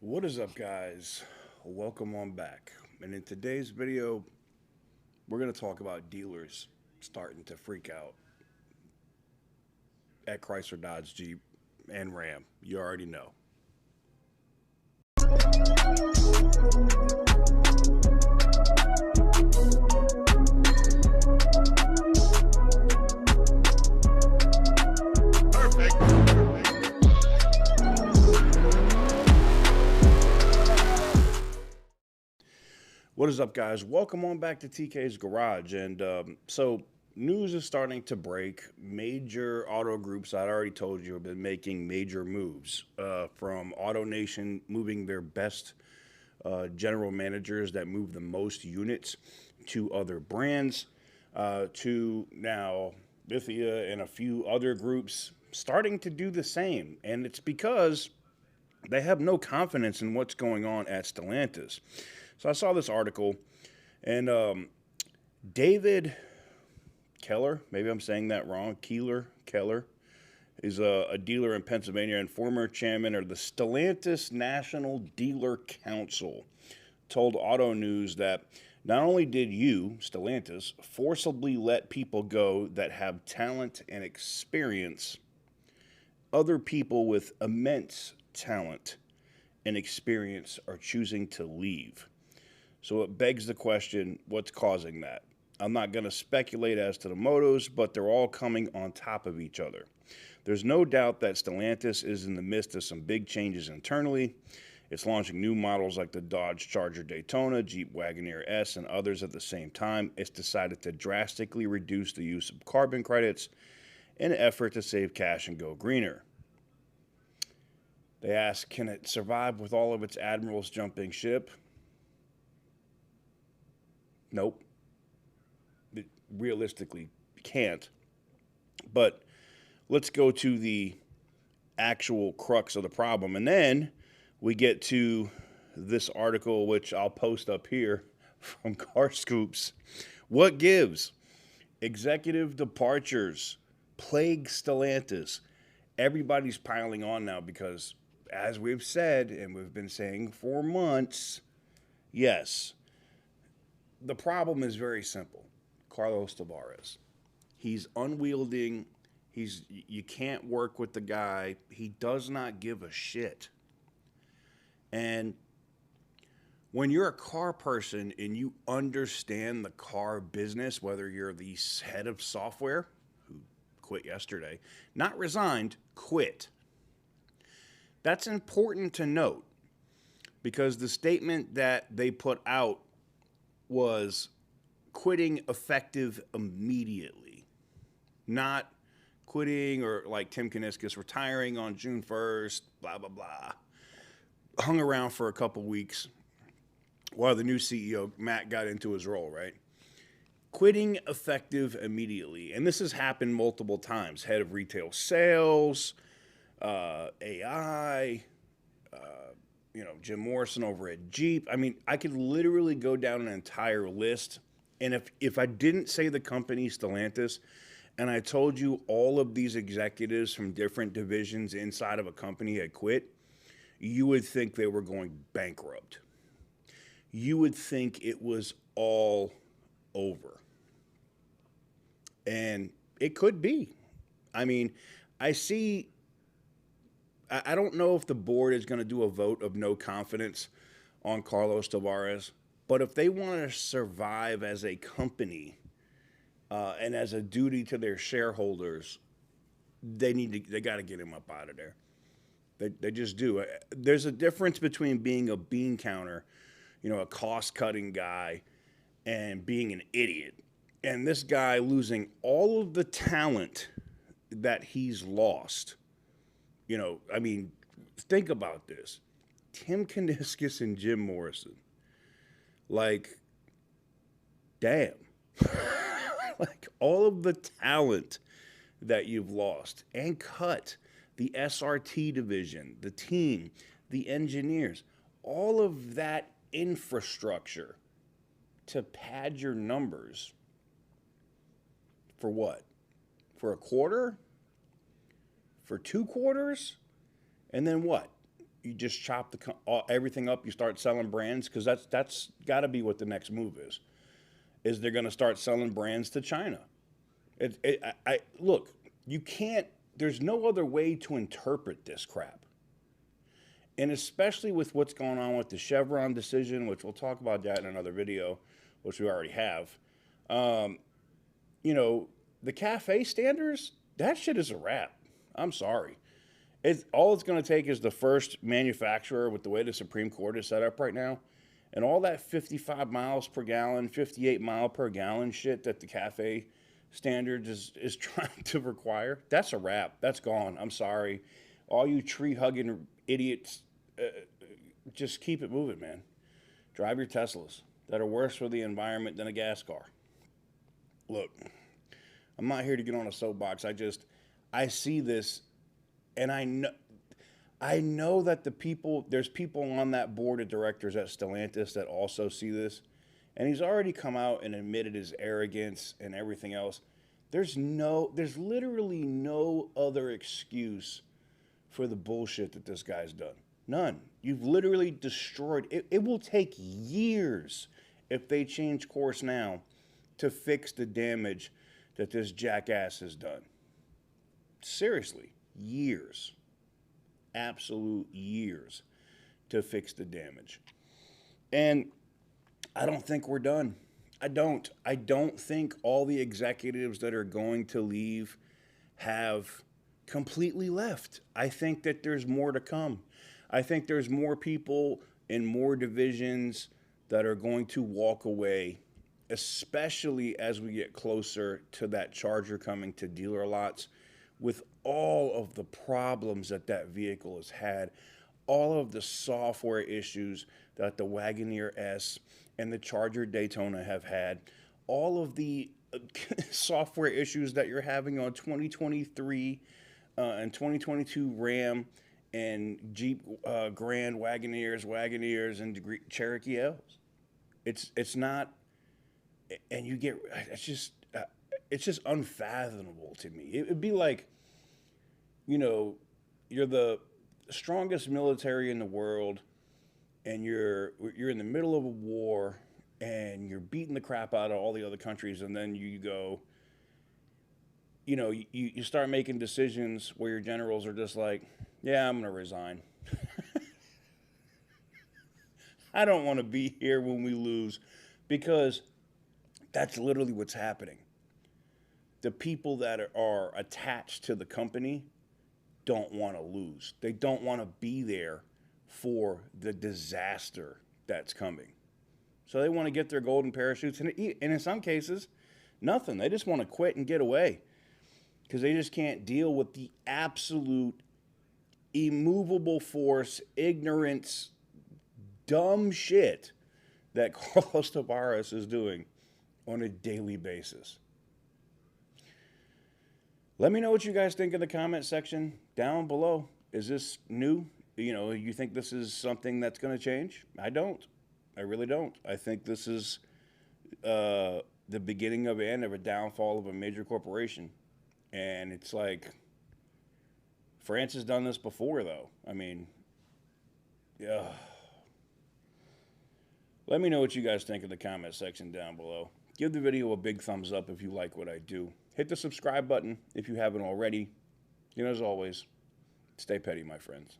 What is up, guys? Welcome on back. And in today's video, we're going to talk about dealers starting to freak out at Chrysler, Dodge, Jeep, and Ram. You already know. What is up, guys? Welcome on back to TK's Garage. And news is starting to break. Major auto groups, I already told you, have been making major moves. From Auto Nation moving their best general managers that move the most units to other brands, to now Bithia and a few other groups starting to do the same. And it's because they have no confidence in what's going on at Stellantis. So I saw this article, and David Keller, maybe I'm saying that wrong, Keller, is a dealer in Pennsylvania and former chairman of the Stellantis National Dealer Council, told Auto News that not only did you, Stellantis, forcibly let people go that have talent and experience, other people with immense talent and experience are choosing to leave. So it begs the question, what's causing that? I'm not going to speculate as to the motives, but they're all coming on top of each other. There's no doubt that Stellantis is in the midst of some big changes internally. It's launching new models like the Dodge Charger Daytona, Jeep Wagoneer S, and others at the same time. It's decided to drastically reduce the use of carbon credits in an effort to save cash and go greener. They ask, can it survive with all of its admirals jumping ship? Nope. It realistically can't. But let's go to the actual crux of the problem. And then we get to this article, which I'll post up here from Car Scoops. What gives? Executive departures plague Stellantis. Everybody's piling on now because, as we've said, and we've been saying for months, yes, the problem is very simple. Carlos Tavares. He's unwielding. You can't work with the guy. He does not give a shit. And when you're a car person and you understand the car business, whether you're the head of software, who quit yesterday, not resigned, quit. That's important to note because the statement that they put out was quitting effective immediately, not quitting or like Tim Kuniskis retiring on June 1st, blah, blah, blah. Hung around for a couple weeks while the new CEO, Matt, got into his role, right? Quitting effective immediately. And this has happened multiple times. Head of retail sales, AI, Jim Morrison over at Jeep. I mean, I could literally go down an entire list. And if I didn't say the company Stellantis, and I told you all of these executives from different divisions inside of a company had quit, you would think they were going bankrupt. You would think it was all over. And it could be. I mean, I don't know if the board is going to do a vote of no confidence on Carlos Tavares, but if they want to survive as a company and as a duty to their shareholders, they got to get him up out of there. They just do. There's a difference between being a bean counter, a cost-cutting guy, and being an idiot. And this guy losing all of the talent that he's lost. Think about this. Tim Kuniskis and Jim Morrison. Like, damn. Like, all of the talent that you've lost and cut. The SRT division, the team, the engineers, all of that infrastructure to pad your numbers. For what? For a quarter? For 2 quarters? And then what? you just chop everything up. You start selling brands because that's got to be what the next move is. Is they're going to start selling brands to China? Look. You can't. There's no other way to interpret this crap. And especially with what's going on with the Chevron decision, which we'll talk about that in another video, which we already have. Um, you know, the cafe standards, that shit is a wrap. I'm sorry. All it's going to take is the first manufacturer with the way the Supreme Court is set up right now. And all that 55 miles per gallon, 58 mile per gallon shit that the cafe standards is trying to require, that's a wrap. That's gone. I'm sorry. All you tree hugging idiots, just keep it moving, man. Drive your Teslas that are worse for the environment than a gas car. Look, I'm not here to get on a soapbox. I see this, and I know that there's people on that board of directors at Stellantis that also see this, and he's already come out and admitted his arrogance and everything else. There's literally no other excuse for the bullshit that this guy's done. None. You've literally destroyed it. It will take years if they change course now to fix the damage that this jackass has done. Seriously, years. Absolute years to fix the damage. And I don't think we're done. I don't think all the executives that are going to leave have completely left. I think that there's more to come. I think there's more people in more divisions that are going to walk away, especially as we get closer to that Charger coming to dealer lots, with all of the problems that vehicle has had, all of the software issues that the Wagoneer S and the Charger Daytona have had, all of the software issues that you're having on 2023 and 2022 Ram and Jeep Grand Wagoneers, and Cherokee L's. It's not, and it's just unfathomable to me. It'd be like, you're the strongest military in the world, and you're in the middle of a war, and you're beating the crap out of all the other countries, and then you go, you start making decisions where your generals are just like, yeah, I'm going to resign. I don't want to be here when we lose, because that's literally what's happening. The people that are attached to the company don't want to lose. They don't want to be there for the disaster that's coming. So they want to get their golden parachutes, and in some cases, nothing. They just want to quit and get away because they just can't deal with the absolute immovable force, ignorance, dumb shit that Carlos Tavares is doing on a daily basis. Let me know what you guys think in the comment section down below. Is this new? You think this is something that's going to change? I don't. I really don't. I think this is the beginning of the end of a downfall of a major corporation. And it's like, France has done this before, though. I mean, yeah. Let me know what you guys think in the comment section down below. Give the video a big thumbs up if you like what I do. Hit the subscribe button if you haven't already. As always, stay petty, my friends.